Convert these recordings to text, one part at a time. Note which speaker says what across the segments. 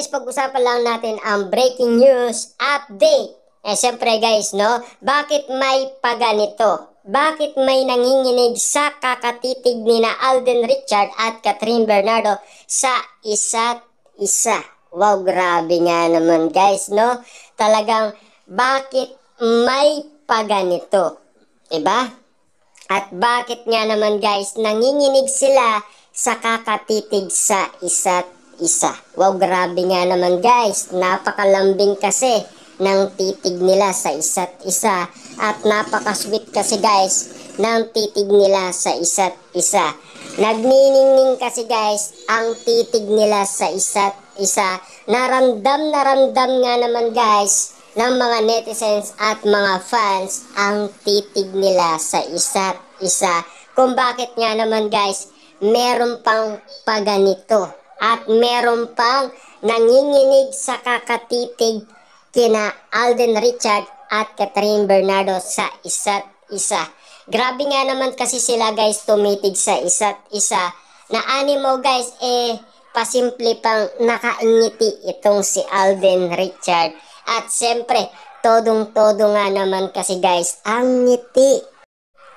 Speaker 1: guys, pag-usapan lang natin ang breaking news update. Siyempre guys, no? Bakit may paganito? Bakit may nanginginig sa kakatitig ni na Alden Richard at Catherine Bernardo sa isa't isa? Wow, grabe nga naman guys, no? Talagang bakit may paganito? Diba? At bakit nga naman guys, nanginginig sila sa kakatitig sa isa't isa? Wow, grabe nga naman guys. Napakalambing kasi ng titig nila sa isa't isa. At napakasweet kasi guys ng titig nila sa isa't isa. Nagniningning kasi guys ang titig nila sa isa't isa. Naramdam nga naman guys ng mga netizens at mga fans ang titig nila sa isa't isa. Kung bakit nga naman guys, meron pang paganito at meron pang nanginginig sa kakatitig kina Alden Richard at Catherine Bernardo sa isa't isa. Grabe nga naman kasi sila guys tumitig sa isa't isa na animo guys pasimple pang nakaingiti itong si Alden Richard. At siyempre, todong-todo nga naman kasi guys ang ngiti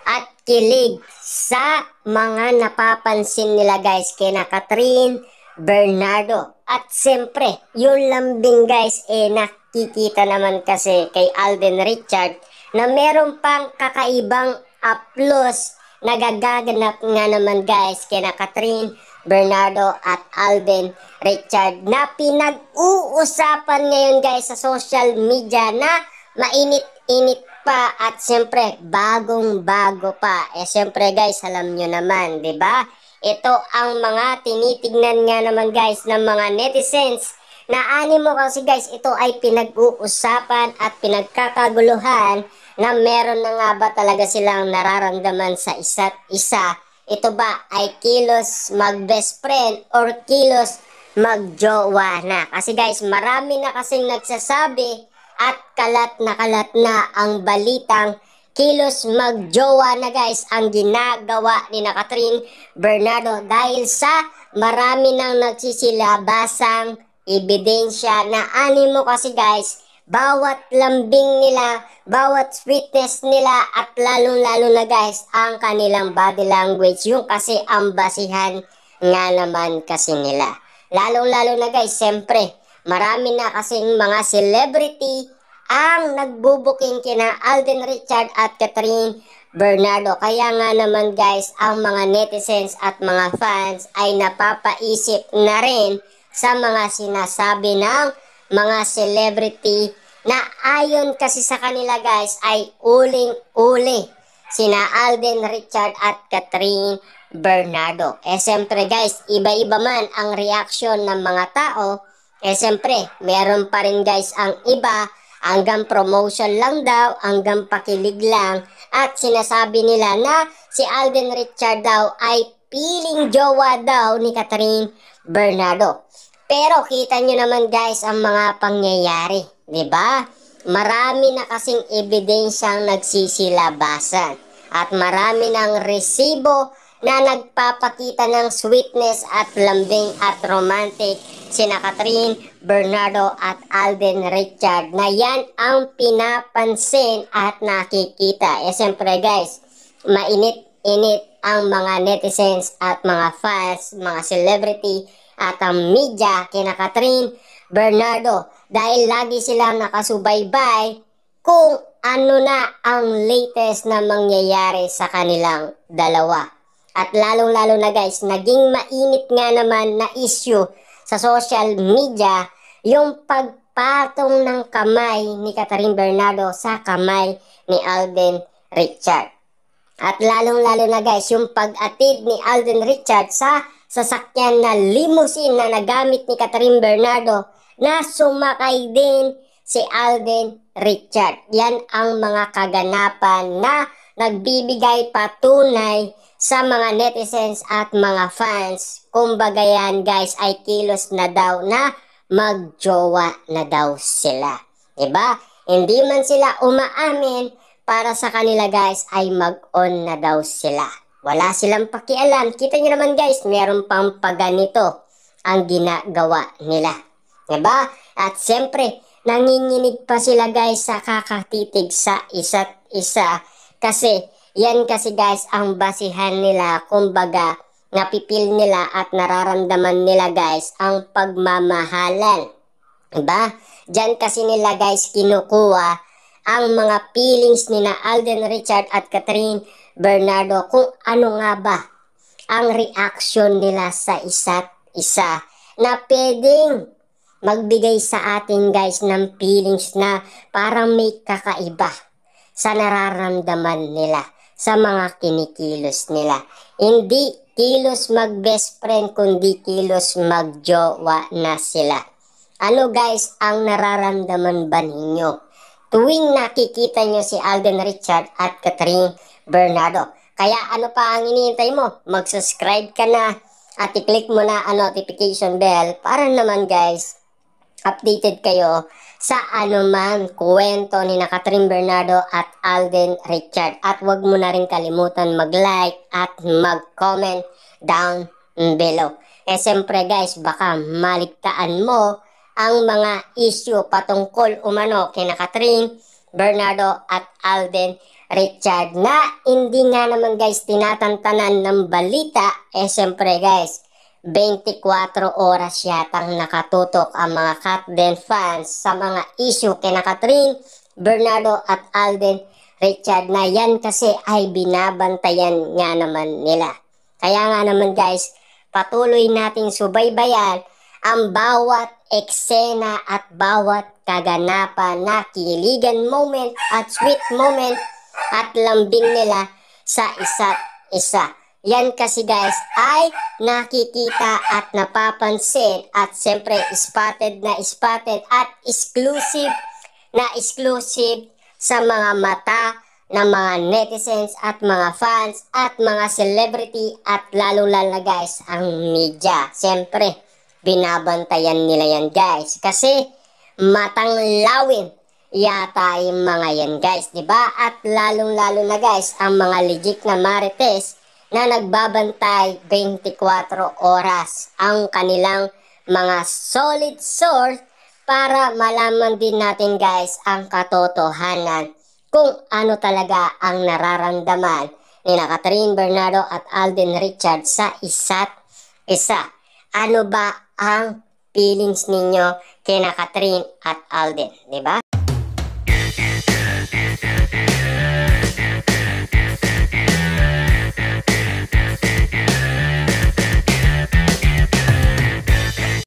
Speaker 1: at kilig sa mga napapansin nila guys kina Catherine Bernardo. At siyempre, yung lambing guys nakikita naman kasi kay Alden Richard na meron pang kakaibang applause na gaganap nga naman guys kina Catherine Bernardo at Alden Richard na pinag-uusapan ngayon guys sa social media na mainit-init pa at siyempre bagong-bago pa. Siyempre guys, alam nyo naman, 'di ba? Ito ang mga tinitignan nga naman guys ng mga netizens na animo kasi guys ito ay pinag-uusapan at pinagkakaguluhan na meron na nga ba talaga silang nararamdaman sa isa't isa. Ito ba ay kilos mag-best friend or kilos mag-jowa na? Kasi guys, marami na kasing nagsasabi at kalat na ang balitang kilos mag-jowa na guys ang ginagawa ni na Catherine Bernardo dahil sa marami nang nagsisilabasang ebidensya na animo kasi guys, bawat lambing nila, bawat sweetness nila at lalong-lalo na guys ang kanilang body language, yung kasi ang basihan nga naman kasi nila. Lalong-lalo na guys, siyempre, marami na kasing mga celebrity ang nagbubuking kina Alden Richard at Catherine Bernardo. Kaya nga naman guys, ang mga netizens at mga fans ay napapaisip na rin sa mga sinasabi ng mga celebrity na ayon kasi sa kanila guys ay uling-uli sina Alden Richard at Catherine Bernardo. Siyempre guys, iba-iba man ang reaction ng mga tao. Siyempre, meron pa rin guys ang iba hanggang promotion lang daw, hanggang pakilig lang. At sinasabi nila na si Alden Richard daw ay piling jowa daw ni Catherine Bernardo. Pero kita nyo naman guys ang mga pangyayari, 'di ba? Marami na kasing ebidensyang nagsisilabasan at marami ng resibo na nagpapakita ng sweetness at lambing at romantic sina Catherine Bernardo at Alden Richard na yan ang pinapansin at nakikita. Siyempre guys, mainit-init ang mga netizens at mga fans, mga celebrity at ang media kina Catherine Bernardo dahil lagi silang nakasubaybay kung ano na ang latest na mangyayari sa kanilang dalawa. At lalong-lalo na guys, naging mainit nga naman na issue sa social media yung pagpatong ng kamay ni Catherine Bernardo sa kamay ni Alden Richard. At lalong-lalo na guys, yung pag-atid ni Alden Richard sa sasakyan na limousine na nagamit ni Catherine Bernardo na sumakay din si Alden Richard. Yan ang mga kaganapan na nagbibigay patunay sa mga netizens at mga fans. Kumbaga yan guys ay kilos na daw na magjowa na daw sila. Diba? Hindi man sila umaamin, para sa kanila guys ay mag-on na daw sila. Wala silang pakialam. Kita nyo naman guys, meron pang paganito ang ginagawa nila. Diba? At siyempre, nanginginig pa sila guys sa kakatitig sa isa't isa. Kasi, yan kasi guys ang basihan nila, kumbaga, napipil nila at nararamdaman nila guys ang pagmamahalan. Diba? Diyan kasi nila guys kinukuha ang mga feelings ni na Alden Richard at Catherine Bernardo kung ano nga ba ang reaction nila sa isa't isa na pwedeng magbigay sa atin guys ng feelings na parang may kakaiba sa nararamdaman nila, sa mga kinikilos nila. Hindi kilos mag-best friend, kundi kilos mag-jowa na sila. Ano guys ang nararamdaman ba ninyo tuwing nakikita nyo si Alden Richard at Catherine Bernardo? Kaya ano pa ang iniintay mo? Mag-subscribe ka na at i-click mo na ang notification bell para naman guys updated kayo sa anumang kwento ni na Catherine Bernardo at Alden Richard. At wag mo na rin kalimutan mag-like at mag-comment down below. Siyempre guys, baka maligtaan mo ang mga issue patungkol umano kina Catherine Bernardo at Alden Richard na hindi nga naman guys tinatantanan ng balita. Siyempre guys, 24 oras yatang nakatutok ang mga Catden fans sa mga issue kina Catherine Bernardo at Alden Richard na yan kasi ay binabantayan nga naman nila. Kaya nga naman guys, patuloy nating subaybayan ang bawat eksena at bawat kaganapan na kiligan moment at sweet moment at lambing nila sa isa't isa. Yan kasi guys ay nakikita at napapansin at siyempre spotted at exclusive sa mga mata ng mga netizens at mga fans at mga celebrity at lalo-lalo guys ang media. Siyempre, binabantayan nila yan guys kasi matang lawin yata yung mga yan guys, diba? At lalong-lalo na guys ang mga legit na marites na nagbabantay 24 oras ang kanilang mga solid source para malaman din natin guys ang katotohanan kung ano talaga ang nararamdaman ni na Catherine Bernardo at Alden Richard sa isa't isa. Ano ba ang feelings ninyo kina Catherine at Alden, di ba?